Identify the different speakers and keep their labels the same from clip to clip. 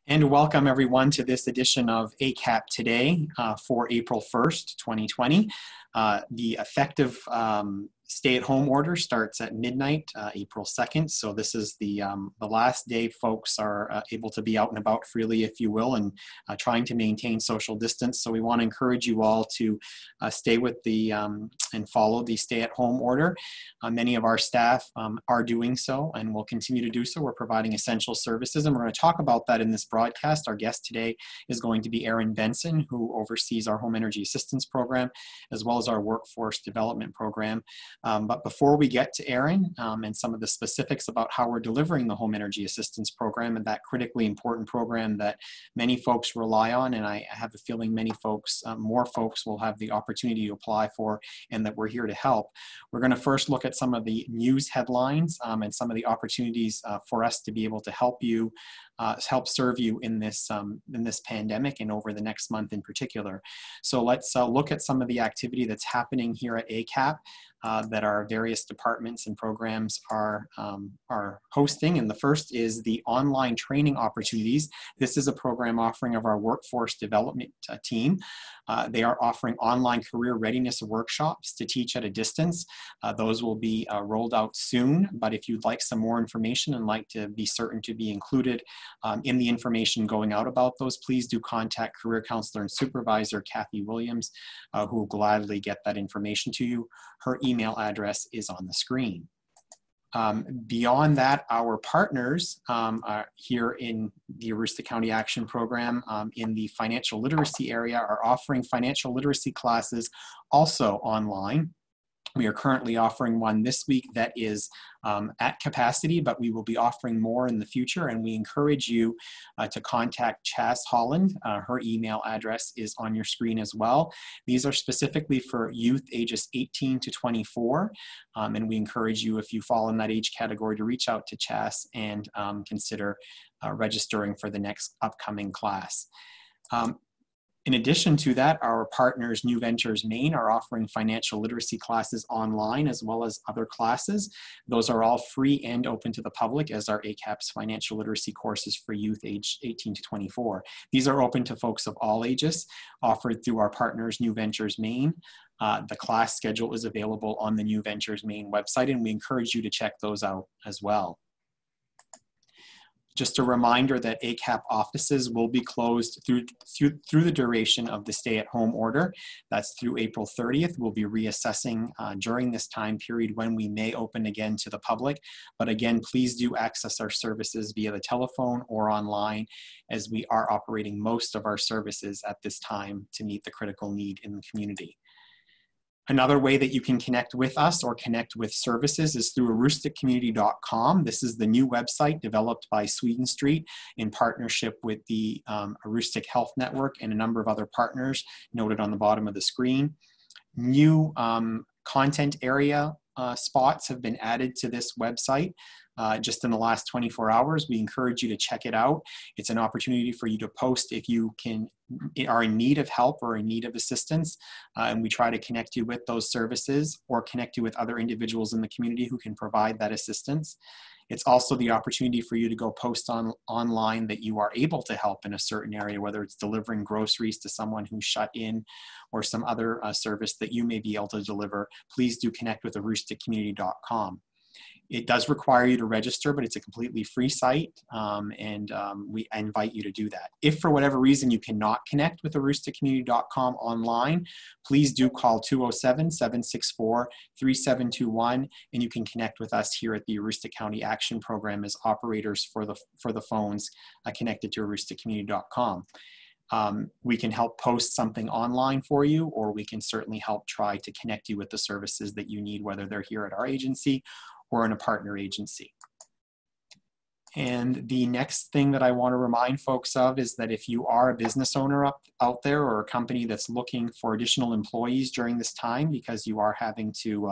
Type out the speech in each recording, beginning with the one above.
Speaker 1: And welcome everyone to this edition of ACAP Today for April 1st, 2020. The effective stay-at-home order starts at midnight, April 2nd. So this is the last day folks are able to be out and about freely, if you will, and trying to maintain social distance. So we want to encourage you all to stay with the and follow the stay-at-home order. Many of our staff are doing so and will continue to do so. We're providing essential services, and we're going to talk about that in this broadcast. Our guest today is going to be Erin Benson, who oversees our Home Energy Assistance Program, as well as our Workforce Development Program. But before we get to Erin and some of the specifics about how we're delivering the Home Energy Assistance Program, and that critically important program that many folks rely on, and I have a feeling many folks, more folks will have the opportunity to apply for, and that we're here to help. We're going to first look at some of the news headlines and some of the opportunities for us to be able to help you, help serve you in this pandemic and over the next month in particular. So let's look at some of the activity that's happening here at ACAP that our various departments and programs are hosting. And the first is the online training opportunities. This is a program offering of our workforce development team. They are offering online career readiness workshops to teach at a distance. Those will be rolled out soon, but if you'd like some more information and like to be certain to be included in the information going out about those, please do contact Career Counselor and Supervisor Kathy Williams, who will gladly get that information to you. Her email address is on the screen. Beyond that, our partners are here in the Aroostook County Action Program in the financial literacy area are offering financial literacy classes also online. We are currently offering one this week that is at capacity, but we will be offering more in the future, and we encourage you to contact Chas Holland. Her email address is on your screen as well. These are specifically for youth ages 18 to 24, and we encourage you, if you fall in that age category, to reach out to Chas and consider registering for the next upcoming class. In addition to that, our partners, New Ventures Maine, are offering financial literacy classes online as well as other classes. Those are all free and open to the public, as are ACAP's financial literacy courses for youth aged 18 to 24. These are open to folks of all ages, offered through our partners, New Ventures Maine. The class schedule is available on the New Ventures Maine website, and we encourage you to check those out as well. Just a reminder that ACAP offices will be closed through the duration of the stay-at-home order. That's through April 30th. We'll be reassessing during this time period when we may open again to the public. But again, please do access our services via the telephone or online, as we are operating most of our services at this time to meet the critical need in the community. Another way that you can connect with us or connect with services is through aroostookcommunity.com. This is the new website developed by Sweden Street in partnership with the Aroostook Health Network and a number of other partners noted on the bottom of the screen. New content area spots have been added to this website just in the last 24 hours. We encourage you to check it out. It's an opportunity for you to post if you are in need of help or in need of assistance, and we try to connect you with those services or connect you with other individuals in the community who can provide that assistance. It's also the opportunity for you to go post online that you are able to help in a certain area, whether it's delivering groceries to someone who's shut in or some other service that you may be able to deliver. Please do connect with aroostookcommunity.com. It does require you to register, but it's a completely free site, and we invite you to do that. If for whatever reason you cannot connect with aroostookcommunity.com online, please do call 207-764-3721, and you can connect with us here at the Aroostook County Action Program as operators for the phones connected to aroostookcommunity.com. We can help post something online for you, or we can certainly help try to connect you with the services that you need, whether they're here at our agency or in a partner agency. And the next thing that I want to remind folks of is that if you are a business owner out there, or a company that's looking for additional employees during this time because you are having to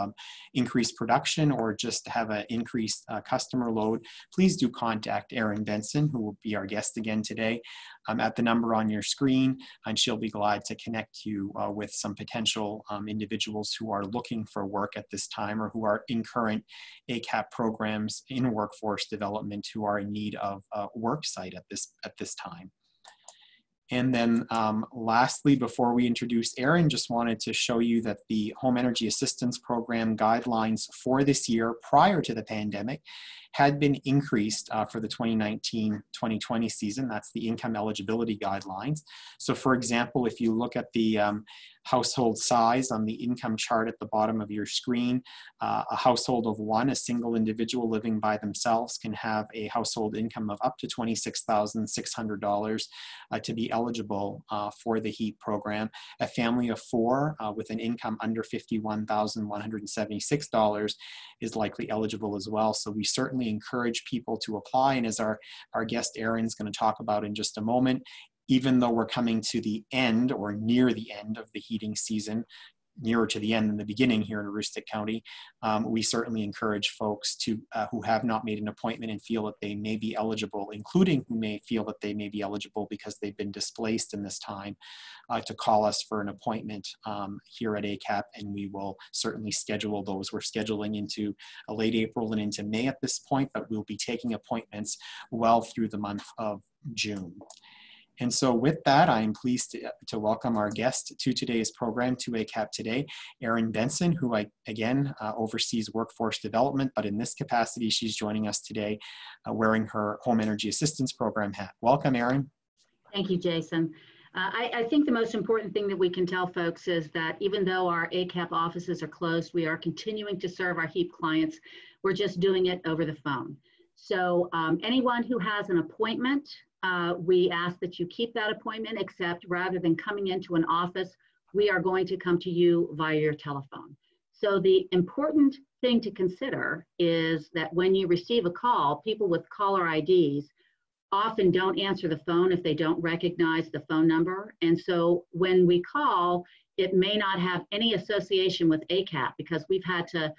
Speaker 1: increase production or just have an increased customer load, please do contact Erin Benson, who will be our guest again today, at the number on your screen, and she'll be glad to connect you with some potential individuals who are looking for work at this time, or who are in current ACAP programs in workforce development, who are in need of a work site at this time. And then lastly, before we introduce Erin, just wanted to show you that the Home Energy Assistance Program guidelines for this year prior to the pandemic had been increased for the 2019-2020 season. That's the income eligibility guidelines. So for example, if you look at the household size on the income chart at the bottom of your screen, a household of one, a single individual living by themselves, can have a household income of up to $26,600 to be eligible for the HEAP program. A family of four with an income under $51,176 is likely eligible as well. So we certainly encourage people to apply. And as our guest Erin's going to talk about in just a moment, even though we're coming to the end or near the end of the heating season, nearer to the end than the beginning here in Aroostook County, we certainly encourage folks to who have not made an appointment and feel that they may be eligible, including who may feel that they may be eligible because they've been displaced in this time, to call us for an appointment here at ACAP, and we will certainly schedule those. We're scheduling into late April and into May at this point, but we'll be taking appointments well through the month of June. And so with that, I am pleased to welcome our guest to today's program, to ACAP Today, Erin Benson, who again oversees workforce development, but in this capacity, she's joining us today wearing her Home Energy Assistance Program hat. Welcome, Erin.
Speaker 2: Thank you, Jason. I think the most important thing that we can tell folks is that even though our ACAP offices are closed, we are continuing to serve our HEAP clients. We're just doing it over the phone. So anyone who has an appointment, we ask that you keep that appointment, except rather than coming into an office, we are going to come to you via your telephone. So the important thing to consider is that when you receive a call, people with caller IDs often don't answer the phone if they don't recognize the phone number. And so when we call, it may not have any association with ACAP, because we've had to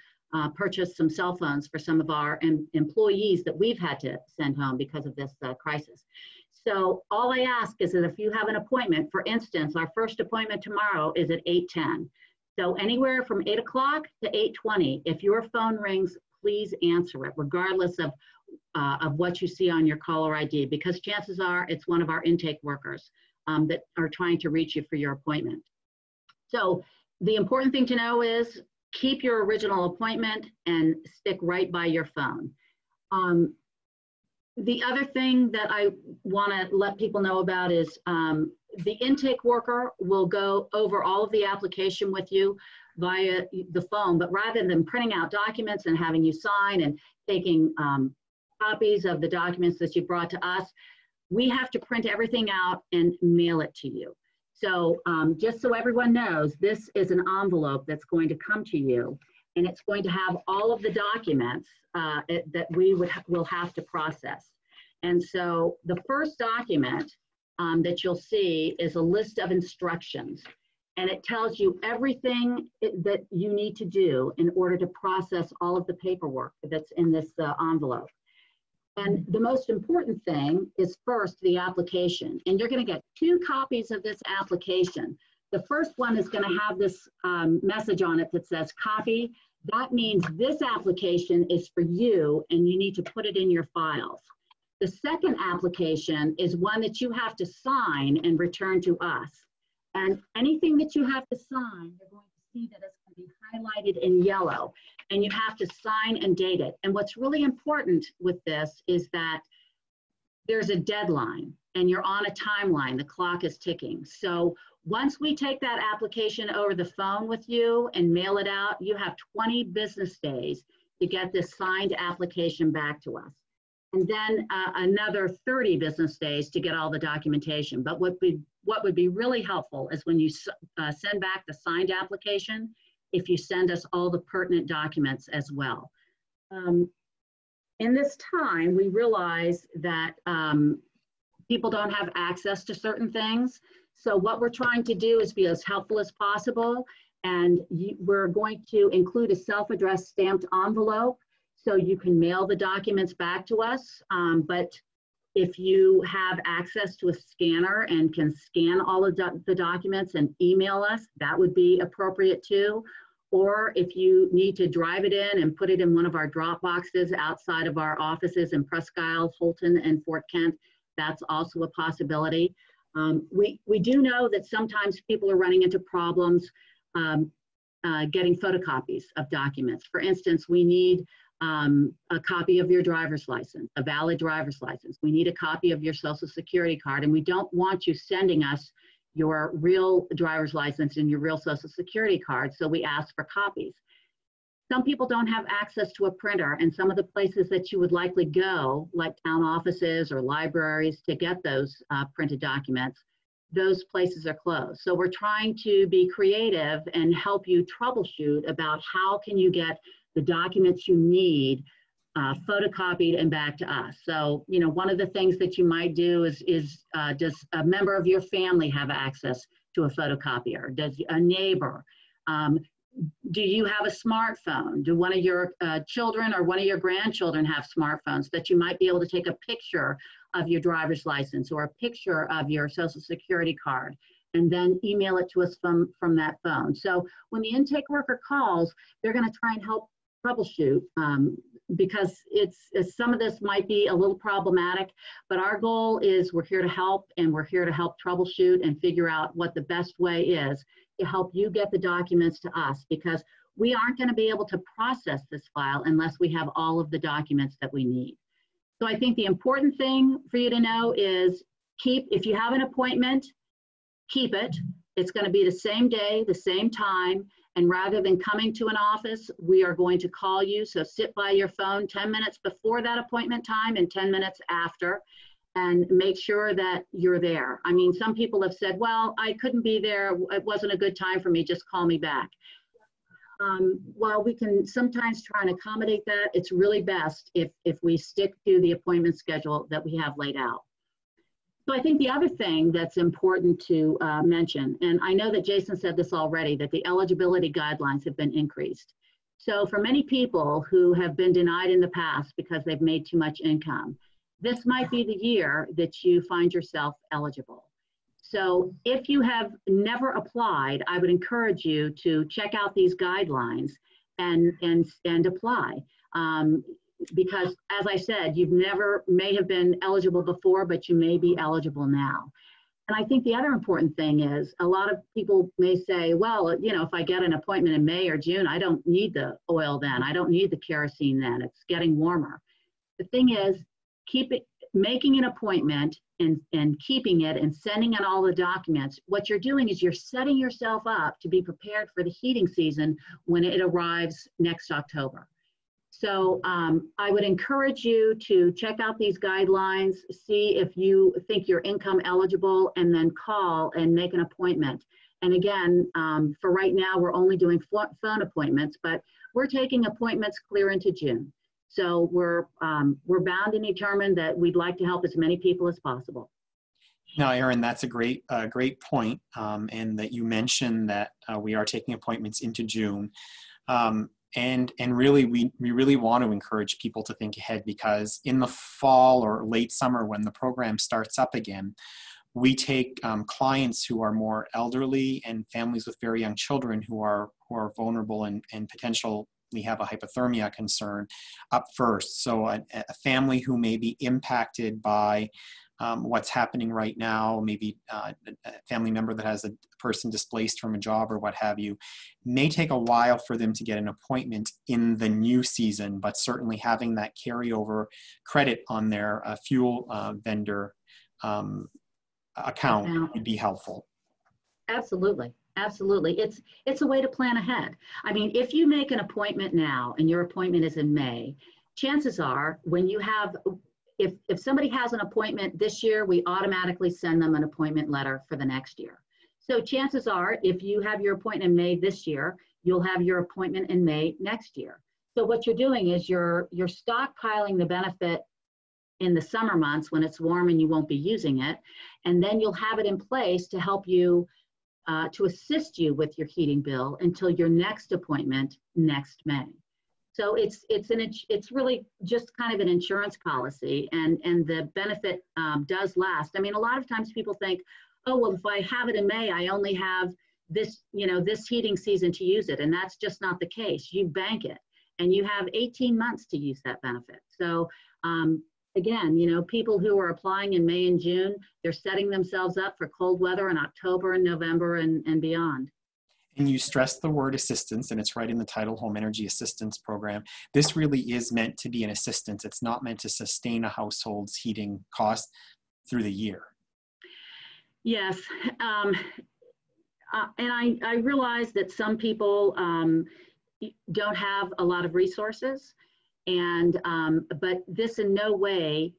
Speaker 2: purchase some cell phones for some of our employees that we've had to send home because of this crisis. So all I ask is that if you have an appointment, for instance, our first appointment tomorrow is at 8:10. So anywhere from 8 o'clock to 8:20, if your phone rings, please answer it, regardless of what you see on your caller ID, because chances are it's one of our intake workers that are trying to reach you for your appointment. So the important thing to know is keep your original appointment and stick right by your phone. The other thing that I want to let people know about is the intake worker will go over all of the application with you via the phone, but rather than printing out documents and having you sign and taking copies of the documents that you brought to us, we have to print everything out and mail it to you. So just so everyone knows, this is an envelope that's going to come to you, and it's going to have all of the documents that we will have to process. And so the first document that you'll see is a list of instructions, and it tells you everything that you need to do in order to process all of the paperwork that's in this envelope. And the most important thing is first the application, and you're going to get 2 copies of this application. The first one is going to have this message on it that says copy. That means this application is for you and you need to put it in your files. The second application is one that you have to sign and return to us. And anything that you have to sign, you're going to see that it's going to be highlighted in yellow, and you have to sign and date it. And what's really important with this is that there's a deadline and you're on a timeline, the clock is ticking. So once we take that application over the phone with you and mail it out, you have 20 business days to get this signed application back to us. And then another 30 business days to get all the documentation. But what would be really helpful is when you send back the signed application, if you send us all the pertinent documents as well. In this time, we realize that people don't have access to certain things. So what we're trying to do is be as helpful as possible. And we're going to include a self-addressed stamped envelope so you can mail the documents back to us. But if you have access to a scanner and can scan all of the documents and email us, that would be appropriate too. or if you need to drive it in and put it in one of our drop boxes outside of our offices in Presque Isle, Fulton, and Fort Kent, that's also a possibility. We do know that sometimes people are running into problems getting photocopies of documents. For instance, we need a copy of your driver's license, a valid driver's license. We need a copy of your social security card, and we don't want you sending us your real driver's license and your real social security card, so we ask for copies. Some people don't have access to a printer, and some of the places that you would likely go, like town offices or libraries, to get those printed documents, those places are closed. So we're trying to be creative and help you troubleshoot about how can you get the documents you need photocopied and back to us. So, you know, one of the things that you might do is does a member of your family have access to a photocopier? Does a neighbor? Do you have a smartphone? Do one of your children or one of your grandchildren have smartphones that you might be able to take a picture of your driver's license or a picture of your social security card and then email it to us from that phone? So when the intake worker calls, they're going to try and help troubleshoot because some of this might be a little problematic, but our goal is we're here to help, and we're here to help troubleshoot and figure out what the best way is to help you get the documents to us, because we aren't going to be able to process this file unless we have all of the documents that we need. So I think the important thing for you to know is if you have an appointment, keep it. It's going to be the same day, the same time. And rather than coming to an office, we are going to call you. So sit by your phone 10 minutes before that appointment time and 10 minutes after, and make sure that you're there. I mean, some people have said, well, I couldn't be there. It wasn't a good time for me. Just call me back. While we can sometimes try and accommodate that, it's really best if we stick to the appointment schedule that we have laid out. So I think the other thing that's important to mention, and I know that Jason said this already, that the eligibility guidelines have been increased. So for many people who have been denied in the past because they've made too much income, this might be the year that you find yourself eligible. So if you have never applied, I would encourage you to check out these guidelines and apply. Because as I said, may have been eligible before, but you may be eligible now. And I think the other important thing is a lot of people may say, well, you know, if I get an appointment in May or June, I don't need the oil then. I don't need the kerosene then. It's getting warmer. The thing is, making an appointment and keeping it and sending in all the documents. What you're doing is you're setting yourself up to be prepared for the heating season when it arrives next October. So I would encourage you to check out these guidelines, see if you think you're income eligible, and then call and make an appointment. And again, for right now, we're only doing phone appointments, but we're taking appointments clear into June. So we're bound and determined that we'd like to help as many people as possible.
Speaker 1: Now, Erin, that's a great point, and that you mentioned that we are taking appointments into June. And really, we really want to encourage people to think ahead, because in the fall or late summer, when the program starts up again, we take clients who are more elderly and families with very young children who are vulnerable and potentially have a hypothermia concern up first. So a family who may be impacted by what's happening right now, maybe a family member that has a person displaced from a job or what have you, may take a while for them to get an appointment in the new season, but certainly having that carryover credit on their fuel vendor account would be helpful. Absolutely.
Speaker 2: Absolutely. It's a way to plan ahead. I mean, if you make an appointment now and your appointment is in May, chances are when you have, if somebody has an appointment this year, we automatically send them an appointment letter for the next year. So chances are, if you have your appointment in May this year, you'll have your appointment in May next year. So what you're doing is you're stockpiling the benefit in the summer months when it's warm and you won't be using it. And then you'll have it in place to help you, to assist you with your heating bill until your next appointment next May. So it's really just kind of an insurance policy, and the benefit does last. I mean, a lot of times people think, oh, well, if I have it in May, I only have this heating season to use it. And that's just not the case. You bank it and you have 18 months to use that benefit. So again, people who are applying in May and June, they're setting themselves up for cold weather in October and November and beyond.
Speaker 1: And you stress the word assistance, and it's right in the title, Home Energy Assistance Program. This really is meant to be an assistance. It's not meant to sustain a household's heating cost through the year.
Speaker 2: Yes. And I realize that some people don't have a lot of resources, but this in no way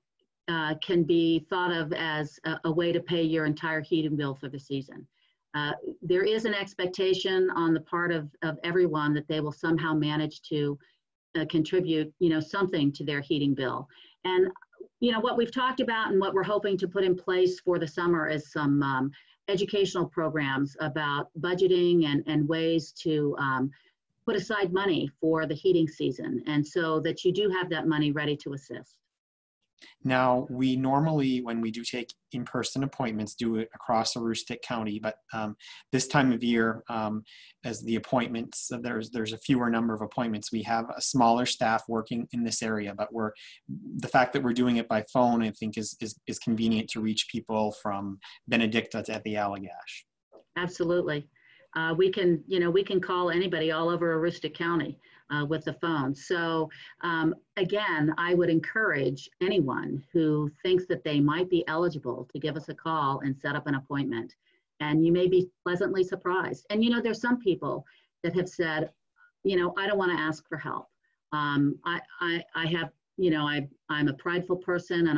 Speaker 2: can be thought of as a way to pay your entire heating bill for the season. There is an expectation on the part of everyone that they will somehow manage to contribute, something to their heating bill. And, what we've talked about and what we're hoping to put in place for the summer is some educational programs about budgeting and ways to put aside money for the heating season, and so that you do have that money ready to assist.
Speaker 1: Now, we normally, when we do take in-person appointments, do it across Aroostook County, but this time of year, as the appointments, there's a fewer number of appointments. We have a smaller staff working in this area, but the fact that we're doing it by phone, I think, is convenient to reach people from Benedicta to the Allagash.
Speaker 2: Absolutely. We can call anybody all over Aroostook County with the phone. So again, I would encourage anyone who thinks that they might be eligible to give us a call and set up an appointment. And you may be pleasantly surprised. And there's some people that have said, I don't want to ask for help. I have, I'm a prideful person, and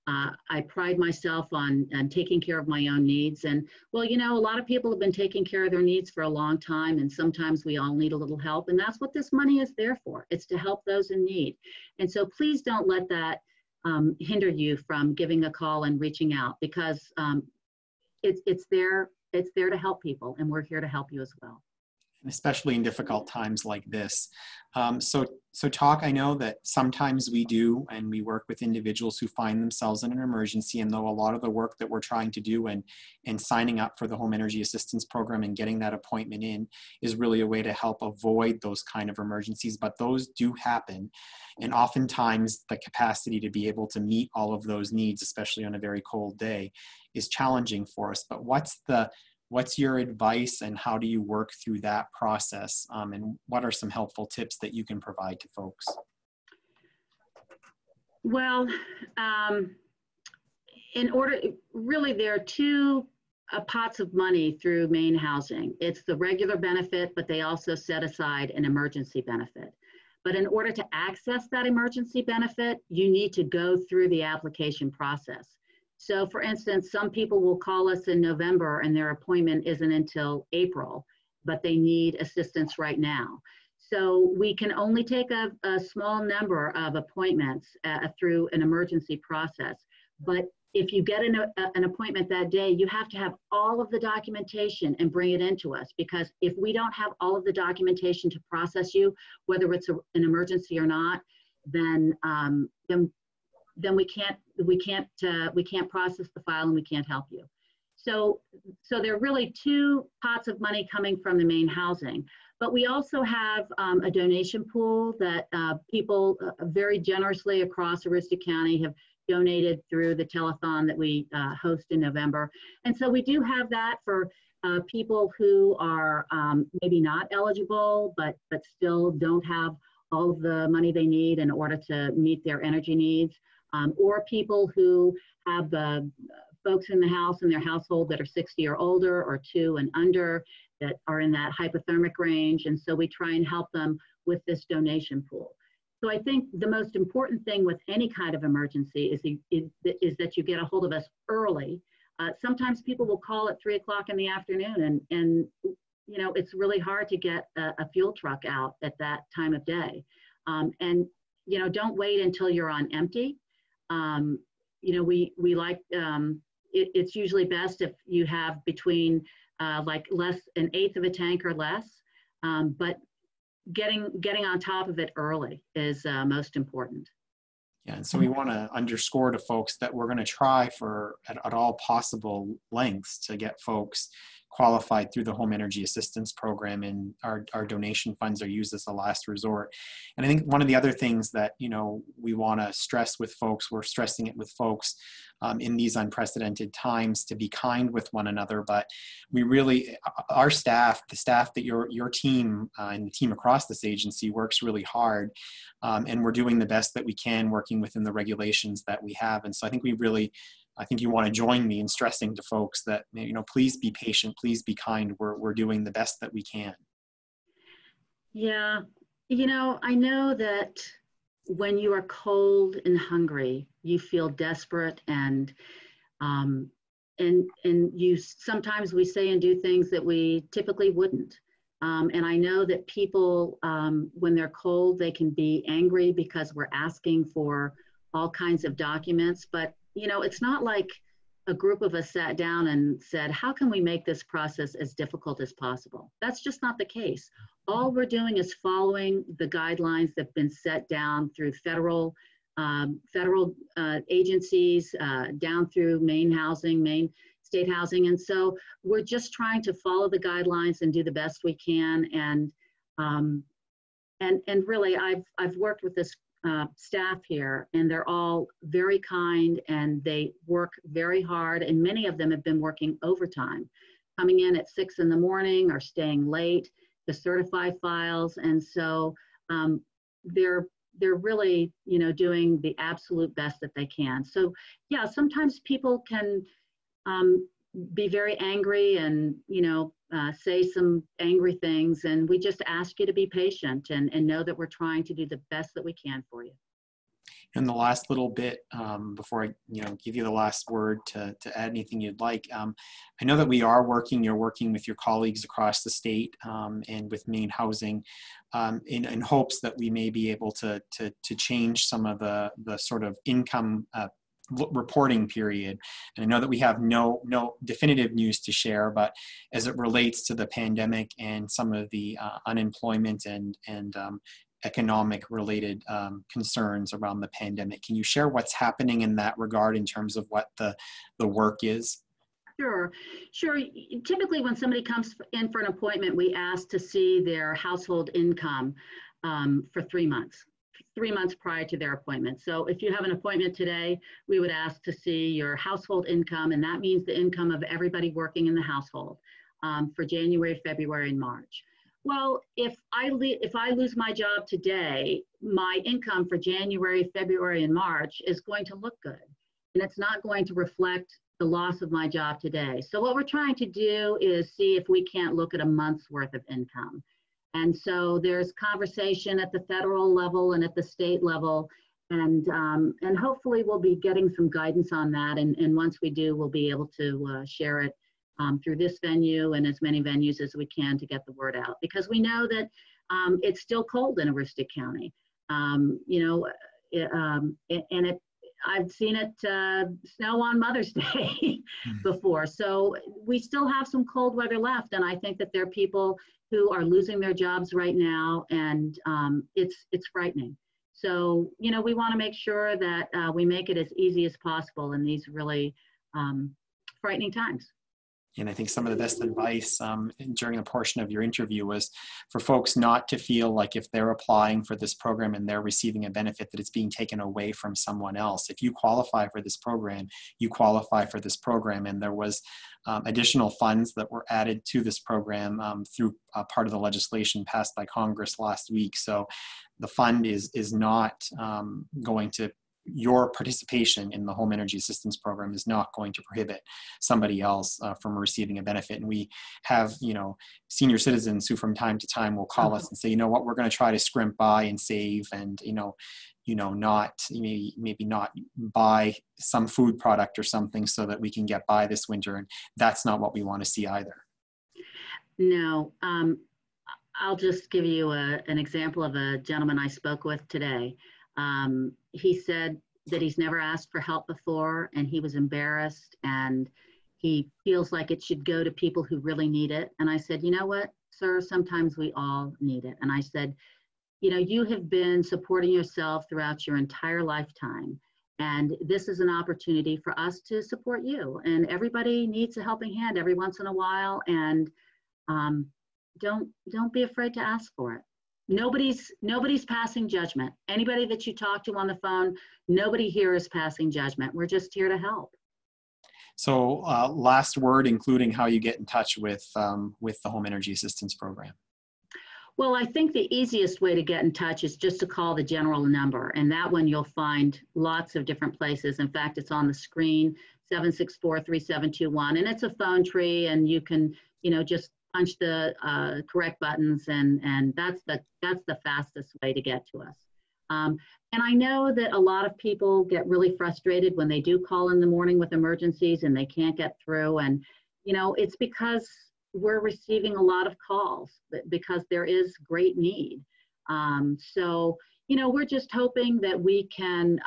Speaker 2: I pride myself on taking care of my own needs. And well, a lot of people have been taking care of their needs for a long time, and sometimes we all need a little help. And that's what this money is there for. It's to help those in need. And so please don't let that hinder you from giving a call and reaching out, because it's there to help people, and we're here to help you as well.
Speaker 1: Especially in difficult times like this. So talk, I know that sometimes we do, and we work with individuals who find themselves in an emergency, and though a lot of the work that we're trying to do and signing up for the Home Energy Assistance Program and getting that appointment in is really a way to help avoid those kind of emergencies, but those do happen. And oftentimes the capacity to be able to meet all of those needs, especially on a very cold day, is challenging for us. But what's your advice, and how do you work through that process? And what are some helpful tips that you can provide to folks?
Speaker 2: Well, there are two pots of money through Maine Housing. It's the regular benefit, but they also set aside an emergency benefit. But in order to access that emergency benefit, you need to go through the application process. So for instance, some people will call us in November and their appointment isn't until April, but they need assistance right now. So we can only take a small number of appointments through an emergency process. But if you get an appointment that day, you have to have all of the documentation and bring it into us, because if we don't have all of the documentation to process you, whether it's an emergency or not, then we can't process the file, and we can't help you. So there are really two pots of money coming from the Maine Housing, but we also have a donation pool that people very generously across Aroostook County have donated through the telethon that we host in November. And so we do have that for people who are maybe not eligible, but still don't have all of the money they need in order to meet their energy needs. Or people who have folks in the house, in their household, that are 60 or older, or 2 and under, that are in that hypothermic range. And so we try and help them with this donation pool. So I think the most important thing with any kind of emergency is that you get a hold of us early. Sometimes people will call at 3 o'clock in the afternoon, and it's really hard to get a fuel truck out at that time of day. And don't wait until you're on empty. We like, it's usually best if you have between like an eighth of a tank or less, but getting on top of it early is most important.
Speaker 1: Yeah, and so we want to underscore to folks that we're going to try at all possible lengths to get folks qualified through the Home Energy Assistance Program, and our donation funds are used as a last resort. And I think one of the other things that, you know, we want to stress with folks, we're stressing it with folks in these unprecedented times, to be kind with one another. But we really, our staff, the staff that your team and the team across this agency works really hard, and we're doing the best that we can, working within the regulations that we have. And so I think you want to join me in stressing to folks that, you know, please be patient, please be kind. We're doing the best that we can.
Speaker 2: Yeah, you know, I know that when you are cold and hungry, you feel desperate, and you sometimes we say and do things that we typically wouldn't. And I know that people, when they're cold, they can be angry because we're asking for all kinds of documents. But, you know, it's not like a group of us sat down and said, how can we make this process as difficult as possible? That's just not the case. All we're doing is following the guidelines that have been set down through federal agencies, down through Maine state housing. And so we're just trying to follow the guidelines and do the best we can. And really, I've worked with this staff here, and they're all very kind, and they work very hard. And many of them have been working overtime, coming in at 6 in the morning or staying late to certify files. And so they're really, you know, doing the absolute best that they can. So yeah, sometimes people can be very angry and, you know, say some angry things, and we just ask you to be patient and know that we're trying to do the best that we can for you.
Speaker 1: And the last little bit, before I, you know, give you the last word to add anything you'd like, I know that you're working with your colleagues across the state and with Maine Housing in hopes that we may be able to change some of the sort of income reporting period. And I know that we have no definitive news to share, but as it relates to the pandemic and some of the unemployment and economic related concerns around the pandemic, can you share what's happening in that regard in terms of what the work is?
Speaker 2: Sure. Typically when somebody comes in for an appointment, we ask to see their household income for 3 months. 3 months prior to their appointment. So if you have an appointment today, we would ask to see your household income, and that means the income of everybody working in the household for January, February, and March. Well, if I lose my job today, my income for January, February, and March is going to look good, and it's not going to reflect the loss of my job today. So what we're trying to do is see if we can't look at a month's worth of income. And so there's conversation at the federal level and at the state level, and hopefully we'll be getting some guidance on that. And once we do, we'll be able to share it through this venue and as many venues as we can to get the word out, because we know that it's still cold in Aroostook County. You know, I've seen it snow on Mother's Day before. So we still have some cold weather left, and I think that there are people who are losing their jobs right now, and it's frightening. So, you know, we want to make sure that we make it as easy as possible in these really frightening times.
Speaker 1: And I think some of the best advice during a portion of your interview was for folks not to feel like if they're applying for this program and they're receiving a benefit, that it's being taken away from someone else. If you qualify for this program, you qualify for this program. And there was additional funds that were added to this program through part of the legislation passed by Congress last week. So the fund is not going to, your participation in the Home Energy Assistance Program is not going to prohibit somebody else from receiving a benefit. And we have, you know, senior citizens who from time to time will call us and say, you know what, we're going to try to scrimp by and save, and not maybe not buy some food product or something so that we can get by this winter. And that's not what we want to see either.
Speaker 2: No, I'll just give you an example of a gentleman I spoke with today. He said that he's never asked for help before, and he was embarrassed, and he feels like it should go to people who really need it. And I said, you know what, sir, sometimes we all need it. And I said, you know, you have been supporting yourself throughout your entire lifetime, And this is an opportunity for us to support you. And everybody needs a helping hand every once in a while. And don't be afraid to ask for it. Nobody's passing judgment. Anybody that you talk to on the phone, nobody here is passing judgment. We're just here to help.
Speaker 1: So last word, including how you get in touch with the Home Energy Assistance Program.
Speaker 2: Well, I think the easiest way to get in touch is just to call the general number, and that one you'll find lots of different places. In fact, it's on the screen, 764-3721, and it's a phone tree, and you can, just punch the correct buttons, and that's the fastest way to get to us. And I know that a lot of people get really frustrated when they do call in the morning with emergencies and they can't get through, and it's because we're receiving a lot of calls because there is great need. So, we're just hoping that we can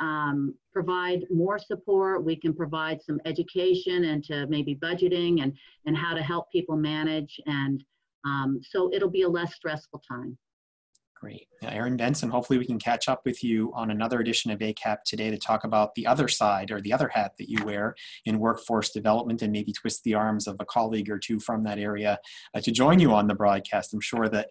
Speaker 2: provide more support. We can provide some education into maybe budgeting and how to help people manage. And so it'll be a less stressful time.
Speaker 1: Great. Erin Benson, hopefully we can catch up with you on another edition of ACAP Today to talk about the other side or the other hat that you wear in workforce development, and maybe twist the arms of a colleague or two from that area to join you on the broadcast. I'm sure that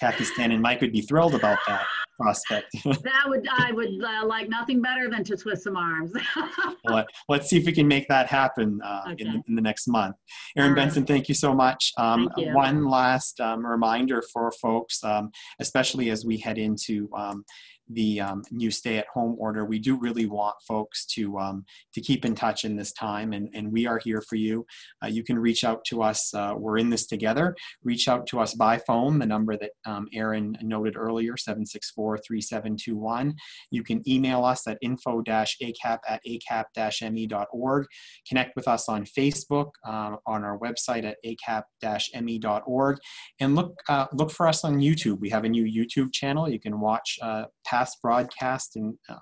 Speaker 1: Kathy, Stan, and Mike would be thrilled about that prospect.
Speaker 2: I would like nothing better than to twist some arms.
Speaker 1: Well, let's see if we can make that happen
Speaker 2: Okay.
Speaker 1: in the next month. Erin Benson, thank you so much.
Speaker 2: Thank you.
Speaker 1: One last reminder for folks, especially as we head into the new stay-at-home order, we do really want folks to keep in touch in this time, and we are here for you. You can reach out to us. We're in this together. Reach out to us by phone, the number that Erin noted earlier, 764-3721. You can email us at info-acap@acap-me.org. Connect with us on Facebook, on our website at acap-me.org, and look for us on YouTube. We have a new YouTube channel. You can watch past broadcast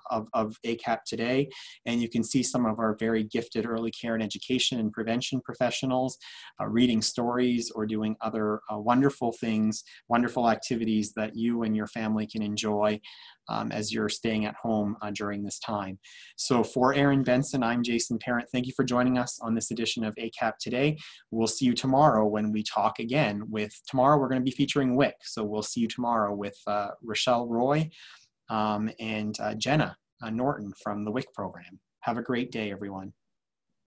Speaker 1: of ACAP Today, and you can see some of our very gifted early care and education and prevention professionals reading stories or doing other wonderful things, wonderful activities that you and your family can enjoy as you're staying at home during this time. So for Erin Benson, I'm Jason Parent. Thank you for joining us on this edition of ACAP Today. We'll see you tomorrow when we talk again tomorrow we're going to be featuring WIC. So we'll see you tomorrow with Rochelle Roy and Jenna Norton from the WIC program. Have a great day, everyone.